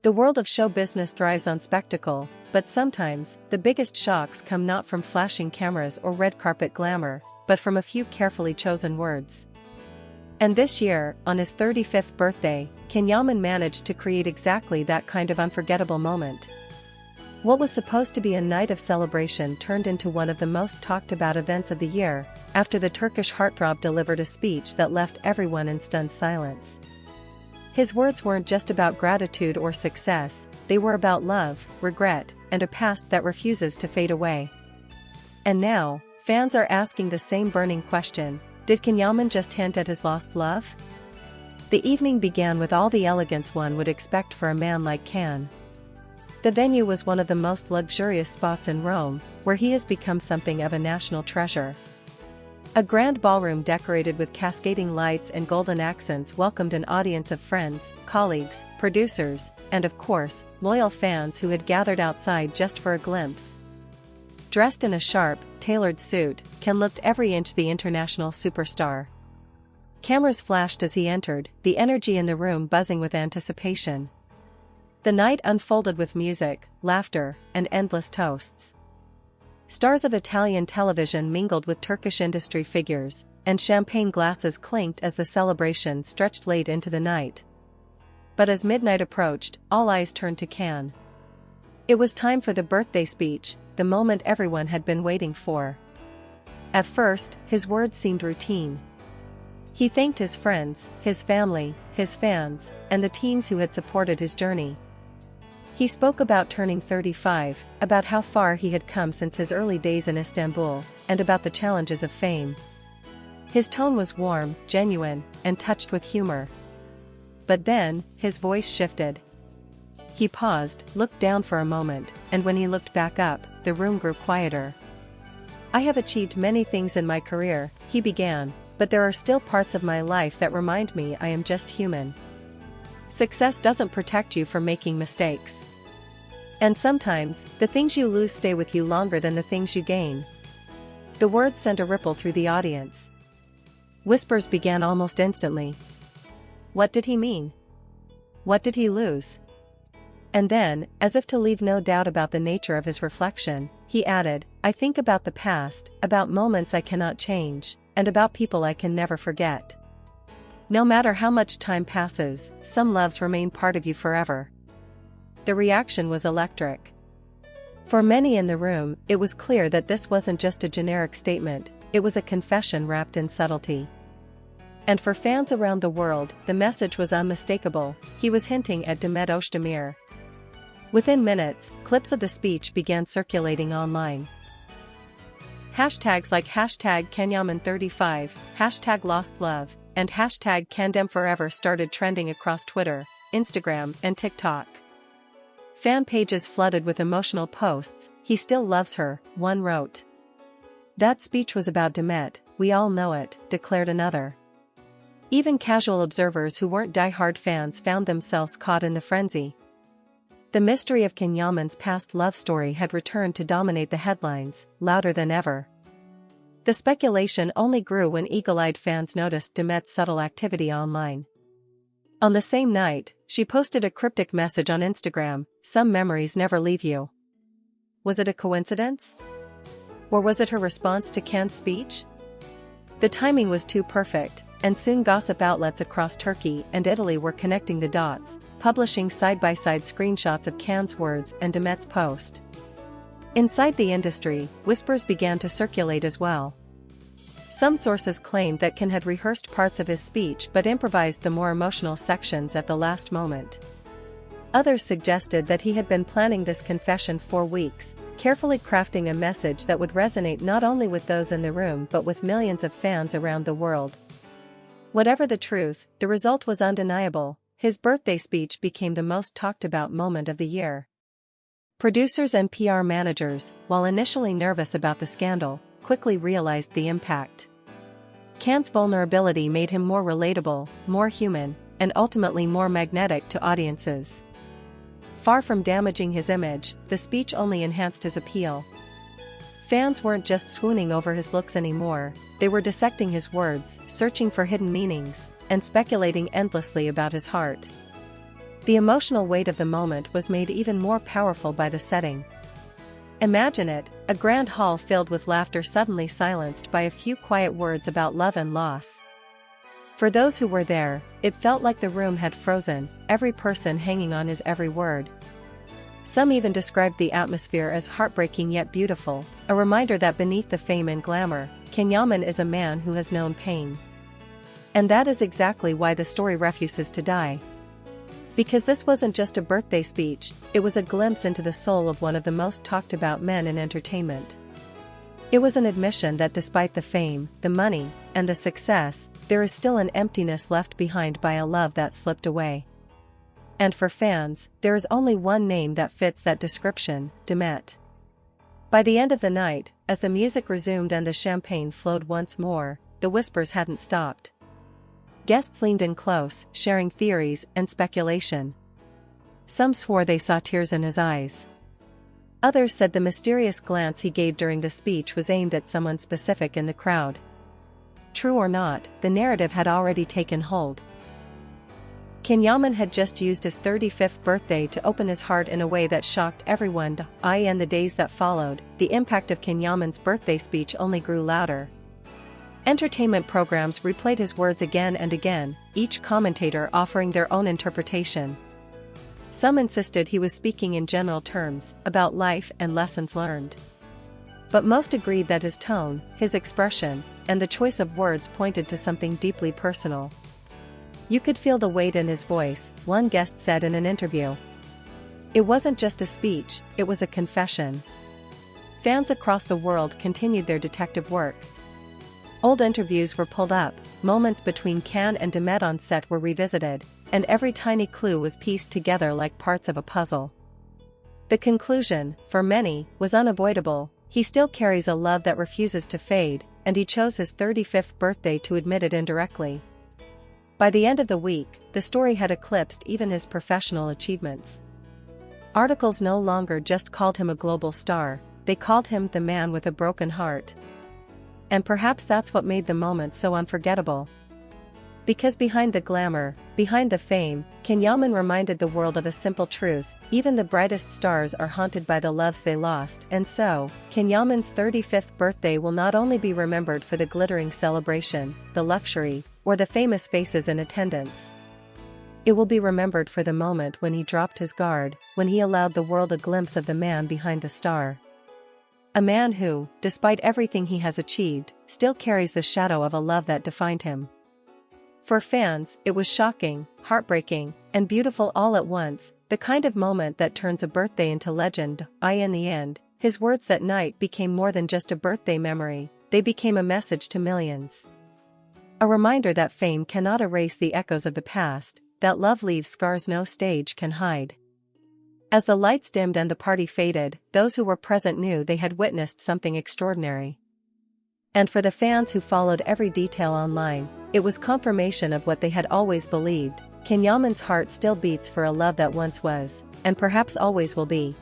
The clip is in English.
The world of show business thrives on spectacle, but sometimes, the biggest shocks come not from flashing cameras or red carpet glamour, but from a few carefully chosen words. And this year, on his 35th birthday, Can Yaman managed to create exactly that kind of unforgettable moment. What was supposed to be a night of celebration turned into one of the most talked about events of the year, after the Turkish heartthrob delivered a speech that left everyone in stunned silence. His words weren't just about gratitude or success, they were about love, regret, and a past that refuses to fade away. And now, fans are asking the same burning question: did Can Yaman just hint at his lost love? The evening began with all the elegance one would expect for a man like Can. The venue was one of the most luxurious spots in Rome, where he has become something of a national treasure. A grand ballroom decorated with cascading lights and golden accents welcomed an audience of friends, colleagues, producers, and of course, loyal fans who had gathered outside just for a glimpse. Dressed in a sharp, tailored suit, Can looked every inch the international superstar. Cameras flashed as he entered, the energy in the room buzzing with anticipation. The night unfolded with music, laughter, and endless toasts. Stars of Italian television mingled with Turkish industry figures, and champagne glasses clinked as the celebration stretched late into the night. But as midnight approached, all eyes turned to Can. It was time for the birthday speech, the moment everyone had been waiting for. At first, his words seemed routine. He thanked his friends, his family, his fans, and the teams who had supported his journey. He spoke about turning 35, about how far he had come since his early days in Istanbul, and about the challenges of fame. His tone was warm, genuine, and touched with humor. But then, his voice shifted. He paused, looked down for a moment, and when he looked back up, the room grew quieter. "I have achieved many things in my career," he began, "but there are still parts of my life that remind me I am just human. Success doesn't protect you from making mistakes. And sometimes, the things you lose stay with you longer than the things you gain." The words sent a ripple through the audience. Whispers began almost instantly. What did he mean? What did he lose? And then, as if to leave no doubt about the nature of his reflection, he added, "I think about the past, about moments I cannot change, and about people I can never forget. No matter how much time passes, some loves remain part of you forever." The reaction was electric. For many in the room, it was clear that this wasn't just a generic statement, it was a confession wrapped in subtlety. And for fans around the world, the message was unmistakable: he was hinting at Demet Özdemir. Within minutes, clips of the speech began circulating online. Hashtags like #CanYaman35, #LostLove, and #CanDemForever started trending across Twitter, Instagram, and TikTok. Fan pages flooded with emotional posts. "He still loves her," one wrote. "That speech was about Demet, we all know it," declared another. Even casual observers who weren't die-hard fans found themselves caught in the frenzy. The mystery of Can Yaman's past love story had returned to dominate the headlines, louder than ever. The speculation only grew when eagle-eyed fans noticed Demet's subtle activity online. On the same night, she posted a cryptic message on Instagram: "Some memories never leave you." Was it a coincidence? Or was it her response to Can's speech? The timing was too perfect, and soon gossip outlets across Turkey and Italy were connecting the dots, publishing side-by-side screenshots of Can's words and Demet's post. Inside the industry, whispers began to circulate as well. Some sources claimed that Can had rehearsed parts of his speech but improvised the more emotional sections at the last moment. Others suggested that he had been planning this confession for weeks, carefully crafting a message that would resonate not only with those in the room but with millions of fans around the world. Whatever the truth, the result was undeniable: his birthday speech became the most talked about moment of the year. Producers and PR managers, while initially nervous about the scandal, quickly realized the impact. Can's vulnerability made him more relatable, more human, and ultimately more magnetic to audiences. Far from damaging his image, the speech only enhanced his appeal. Fans weren't just swooning over his looks anymore, they were dissecting his words, searching for hidden meanings, and speculating endlessly about his heart. The emotional weight of the moment was made even more powerful by the setting. Imagine it, a grand hall filled with laughter suddenly silenced by a few quiet words about love and loss. For those who were there, it felt like the room had frozen, every person hanging on his every word. Some even described the atmosphere as heartbreaking yet beautiful, a reminder that beneath the fame and glamour, Can Yaman is a man who has known pain. And that is exactly why the story refuses to die. Because this wasn't just a birthday speech, it was a glimpse into the soul of one of the most talked about men in entertainment. It was an admission that despite the fame, the money, and the success, there is still an emptiness left behind by a love that slipped away. And for fans, there is only one name that fits that description: Demet. By the end of the night, as the music resumed and the champagne flowed once more, the whispers hadn't stopped. Guests leaned in close, sharing theories and speculation. Some swore they saw tears in his eyes. Others said the mysterious glance he gave during the speech was aimed at someone specific in the crowd. True or not, the narrative had already taken hold. Can Yaman had just used his 35th birthday to open his heart in a way that shocked everyone. In the days that followed, the impact of Can Yaman's birthday speech only grew louder. Entertainment programs replayed his words again and again, each commentator offering their own interpretation. Some insisted he was speaking in general terms, about life and lessons learned. But most agreed that his tone, his expression, and the choice of words pointed to something deeply personal. You could feel the weight in his voice, one guest said in an interview. It wasn't just a speech, it was a confession. Fans across the world continued their detective work. Old interviews were pulled up, moments between Can and Demet on set were revisited, and every tiny clue was pieced together like parts of a puzzle. The conclusion, for many, was unavoidable: he still carries a love that refuses to fade, and he chose his 35th birthday to admit it indirectly. By the end of the week, the story had eclipsed even his professional achievements. Articles no longer just called him a global star, they called him the man with a broken heart. And perhaps that's what made the moment so unforgettable. Because behind the glamour, behind the fame, Can Yaman reminded the world of a simple truth: even the brightest stars are haunted by the loves they lost. And so, Can Yaman's 35th birthday will not only be remembered for the glittering celebration, the luxury, or the famous faces in attendance. It will be remembered for the moment when he dropped his guard, when he allowed the world a glimpse of the man behind the star. A man who, despite everything he has achieved, still carries the shadow of a love that defined him. For fans, it was shocking, heartbreaking, and beautiful all at once, the kind of moment that turns a birthday into legend. In the end, his words that night became more than just a birthday memory, they became a message to millions. A reminder that fame cannot erase the echoes of the past, that love leaves scars no stage can hide. As the lights dimmed and the party faded, those who were present knew they had witnessed something extraordinary. And for the fans who followed every detail online, it was confirmation of what they had always believed: Can Yaman's heart still beats for a love that once was, and perhaps always will be.